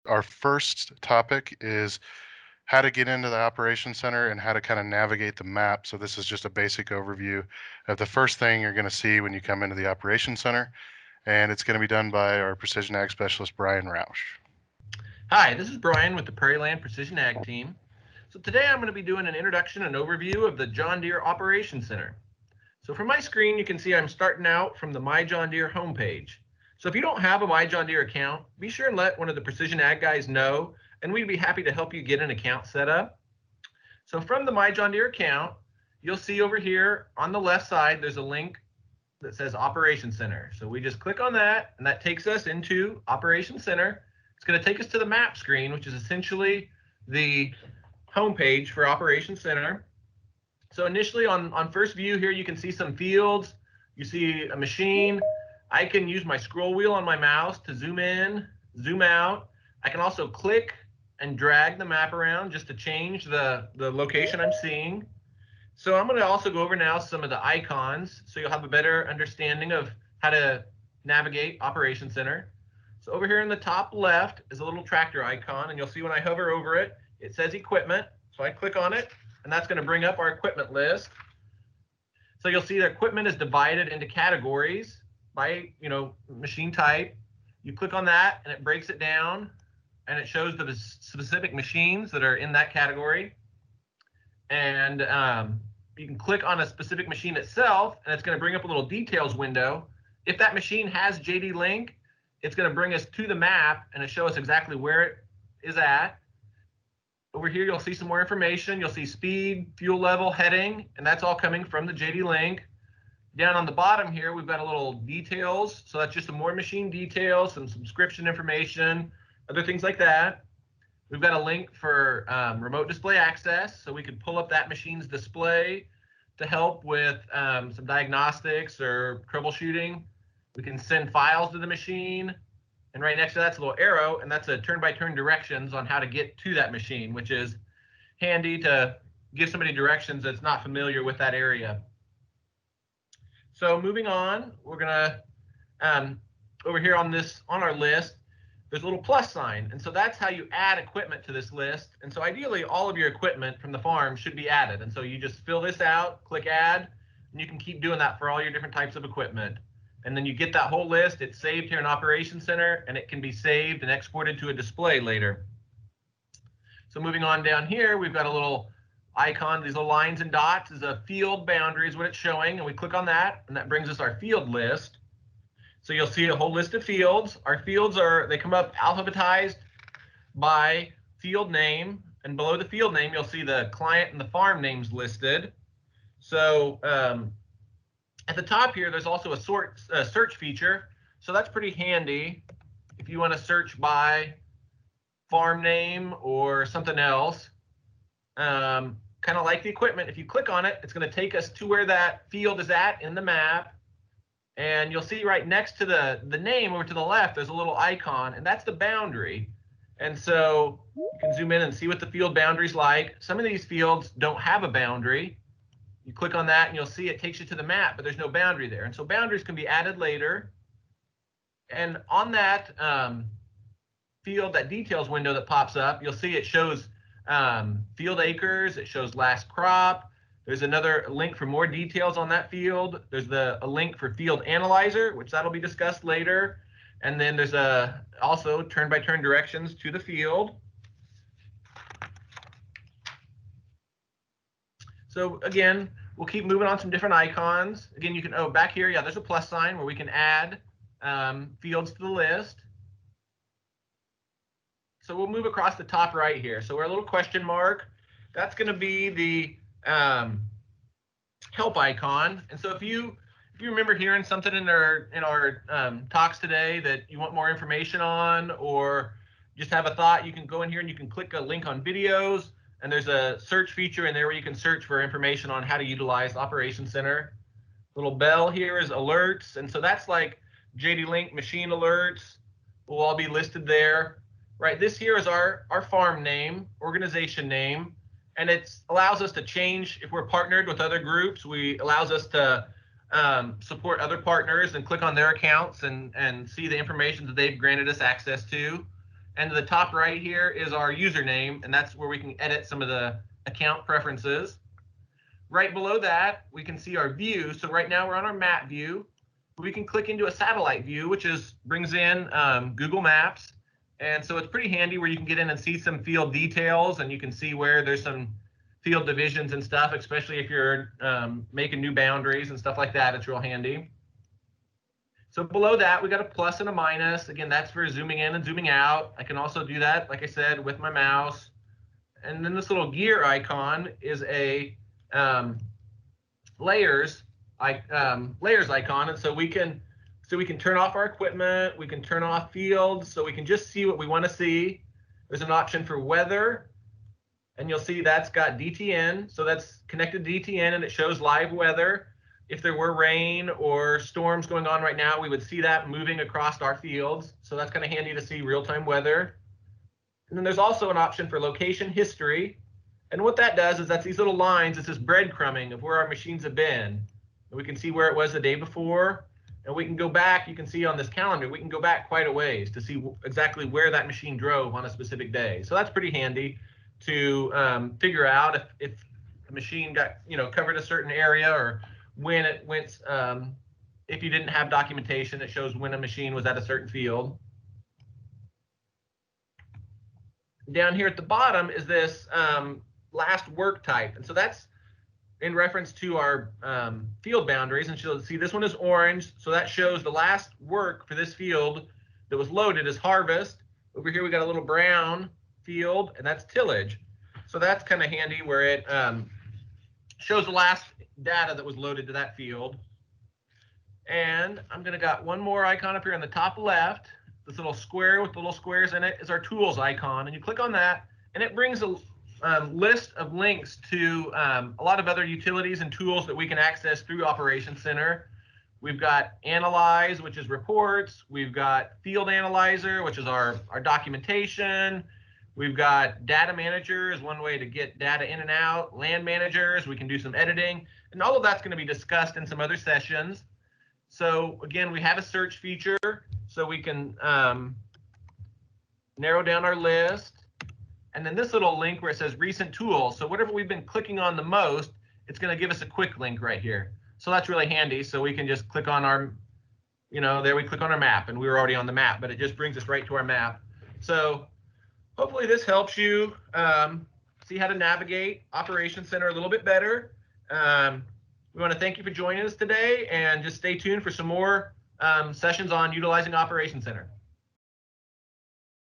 Our first topic is how to get into the Operations Center and how to kind of navigate the map. So this is just a basic overview of the first thing you're going to see when you come into the Operations Center, and it's going to be done by our Precision Ag Specialist, Brian Roush. Hi, this is Brian with the PrairieLand Precision Ag team. So today I'm going to be doing an introduction and overview of the John Deere Operations Center. So from my screen, you can see I'm starting out from the MyJohnDeere homepage. So if you don't have a MyJohnDeere account, be sure and let one of the Precision Ag guys know, and we'd be happy to help you get an account set up. So from the MyJohnDeere account, you'll see over here on the left side, there's a link that says Operations Center. So we just click on that, and that takes us into Operations Center. It's going to take us to the map screen, which is essentially the homepage for Operations Center. So initially on first view here, you can see some fields. You see a machine. I can use my scroll wheel on my mouse to zoom in, zoom out. I can also click and drag the map around just to change the location I'm seeing. So I'm going to also go over now some of the icons so you'll have a better understanding of how to navigate Operations Center. So over here in the top left is a little tractor icon, and you'll see when I hover over it, it says equipment. So I click on it, and that's going to bring up our equipment list. So you'll see the equipment is divided into categories by, machine type. You click on that, and it breaks it down, and it shows the specific machines that are in that category. And you can click on a specific machine itself, and it's going to bring up a little details window. If that machine has JD Link, it's going to bring us to the map, and it shows us exactly where it is at. Over here, you'll see some more information. You'll see speed, fuel level, heading, and that's all coming from the JD Link. Down on the bottom here, we've got a little details. So that's just some more machine details, some subscription information, other things like that. We've got a link for remote display access, so we could pull up that machine's display to help with some diagnostics or troubleshooting. We can send files to the machine, and right next to that's a little arrow, and that's a turn-by-turn directions on how to get to that machine, which is handy to give somebody directions that's not familiar with that area. So moving on, we're gonna over here on our list, there's a little plus sign, and so that's how you add equipment to this list. And so ideally, all of your equipment from the farm should be added. And so you just fill this out, click add, and you can keep doing that for all your different types of equipment. And then you get that whole list. It's saved here in Operations Center, and it can be saved and exported to a display later. So moving on down here, we've got a little icon. These little lines and dots is a field boundary is what it's showing, and we click on that, and that brings us our field list. So you'll see a whole list of fields. Our fields they come up alphabetized by field name, and below the field name, you'll see the client and the farm names listed. So at the top here, there's also a search feature. So that's pretty handy if you want to search by farm name or something else. Kind of like the equipment, if you click on it, it's going to take us to where that field is at in the map. And you'll see right next to the name over to the left, there's a little icon, and that's the boundary. And so you can zoom in and see what the field boundary's like. Some of these fields don't have a boundary. You click on that and you'll see it takes you to the map, but there's no boundary there. And so boundaries can be added later. And on that field, that details window that pops up, you'll see it shows field acres, it shows last crop. There's another link for more details on that field. There's a link for field analyzer, which that'll be discussed later. And then there's also turn-by-turn directions to the field. So again, we'll keep moving on some different icons. Again, you can, back here, yeah, there's a plus sign where we can add fields to the list. So we'll move across the top right here. So we're a little question mark. That's going to be the help icon. And so if you remember hearing something in our talks today that you want more information on, or just have a thought, you can go in here and you can click a link on videos, and there's a search feature in there where you can search for information on how to utilize Operations Center. Little bell here is alerts, and so that's like JD Link machine alerts will all be listed there. Right, this here is our farm name, organization name, and it allows us to change if we're partnered with other groups. Allows us to support other partners and click on their accounts and see the information that they've granted us access to. And to the top right here is our username, and that's where we can edit some of the account preferences. Right below that, we can see our view. So right now we're on our map view. We can click into a satellite view, which brings in Google Maps. And so it's pretty handy where you can get in and see some field details, and you can see where there's some field divisions and stuff, especially if you're making new boundaries and stuff like that. It's real handy. So below that, we got a plus and a minus. Again, that's for zooming in and zooming out. I can also do that, like I said, with my mouse. And then this little gear icon is a layers icon, and so we can turn off our equipment, we can turn off fields, so we can just see what we want to see. There's an option for weather, and you'll see that's got DTN, so that's connected to DTN, and it shows live weather. If there were rain or storms going on right now, we would see that moving across our fields, so that's kind of handy to see real-time weather. And then there's also an option for location history, and what that does is that's these little lines. It's this breadcrumbing of where our machines have been. And we can see where it was the day before, and we can go back. You can see on this calendar, we can go back quite a ways to see exactly where that machine drove on a specific day. So that's pretty handy to figure out if the machine got covered a certain area, or when it went. If you didn't have documentation, it shows when a machine was at a certain field. Down here at the bottom is this last work type, and so that's in reference to our field boundaries. And you'll see this one is orange, so that shows the last work for this field that was loaded is harvest. Over here we got a little brown field, and that's tillage. So that's kind of handy where it shows the last data that was loaded to that field. And I'm gonna got one more icon up here on the top left. This little square with the little squares in it is our tools icon, and you click on that, and it brings a list of links to a lot of other utilities and tools that we can access through Operations Center. We've got Analyze, which is reports. We've got Field Analyzer, which is our documentation. We've got Data Manager is one way to get data in and out. Land Managers, we can do some editing. And all of that's going to be discussed in some other sessions. So again, we have a search feature, so we can narrow down our list. And then this little link where it says recent tools. So whatever we've been clicking on the most, it's going to give us a quick link right here. So that's really handy. So we can just click on our, there we click on our map, and we were already on the map, but it just brings us right to our map. So hopefully this helps you see how to navigate Operations Center a little bit better. We want to thank you for joining us today, and just stay tuned for some more sessions on utilizing Operations Center.